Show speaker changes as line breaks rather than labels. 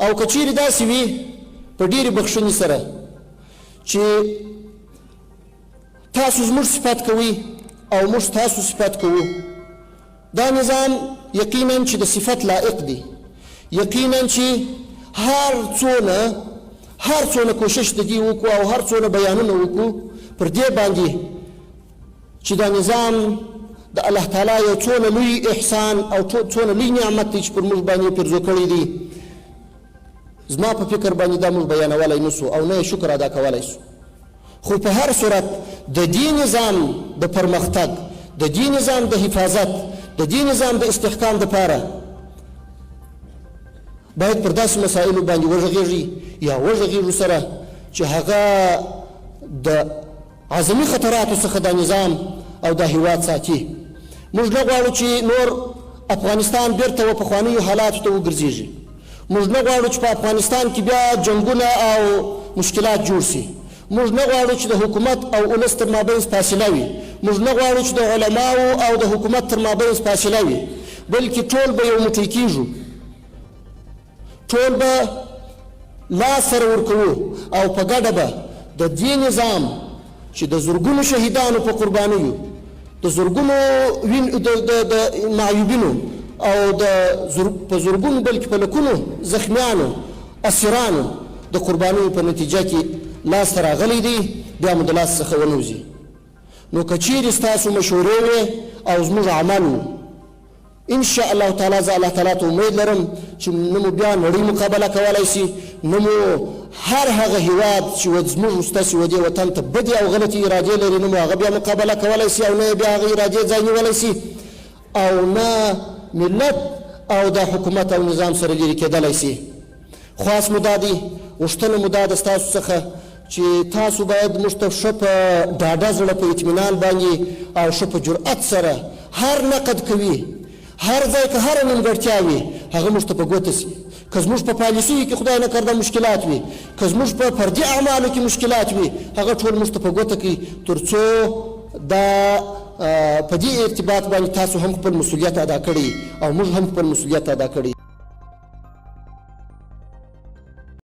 او که چیرې داسې وي په ډېرې بخښنې سره چې تاسو زموږ صفت کوئ او موږ تاسو صفت کوو، دا نظام یقینا چې د صفت لایق دی، یقینا چې هر څونه کوشش د دې وکړو او هر څونه بیانونه وکړو پر دې باندې چې دا نظام د الله تعالی یو څونه لوی احسان او څونه لوی نعمت دی چې پر موږ باندې پرزو کړی دی، زما په فکر باندې دا موږ بیانولی نسو او نه یې شکر ادا کولی سو. خو په هر صورت د دې نظام د پرمختګ، د دې نظام د حفاظت، د دې نظام د استحکام دپاره باید پر داسې مسایلو باندې وغږېږي یا وغږېږو سره چې هغه د اعظمي خطراتو څخه دا نظام او دا هیواد ساتي. موږ نه غواړو چې نور افغانستان بیرته و پخوانیو حالاتو ته وګرځېږي، موږ نه غواړو چې په افغانستان کې بیا جنګونه او مشکلات جوړ سي، موږ نه غواړو چې د حکومت او ولس تر مابین فاصله وي، موږ نه غواړو چې د علماو او د حکومت تر مابین فاصله وي، بلکې ټول به یو موټی کېږو، ټول به لاس سره ورکوو او په ګډه به د دې نظام چې د زرګونو شهیدانو په قربانیو، د زرګونو د معیوبینو او په زرګونو بلکې په لکونو زخمیانو اسیرانو د قربانیو په نتیجه کې لاس ته راغلی دی، بیا مو د لاس څخه ونوځي. نو که چیرې ستاسو مشورې وې او زموږ عمل و، انشاء الله تعالی زه الله تعالی ته امید لرم چې نه مو بیا نړۍ مقابله کولی سي، نه مو هر هغه هیواد چې زموږ ستاسې ودې وطن ته بدې او غلطې ارادې لري، نه مو هغه بیا مقابله کولی سي او نه بیا هغه ارادې ځای نیولی سي او نه ملت او د حکومت او نظام سره لرې کېدلی سي. خواست مو دا دی، غوښتنه مو دا ده ستاسو څخه چې تاسو باید موږ ته ښه په ډاډه زړه په اطمینان باندې او ښه په جرأت سره هر نقد کوي، هر ځای که هره نیمګړتیا وي هغه موږ ته په ګوته سي. که زموږ په پالیسیو کې خدای نکرده مشکلات وي، که زموږ په فردي اعمالو کې مشکلات وي، هغه ټول موږ ته په ګوته کړي تر څو دا په دې ارتباط باندې تاسو هم خپل مسؤلیت ادا کړئ او موږ هم خپل مسؤلیت ادا کړئ.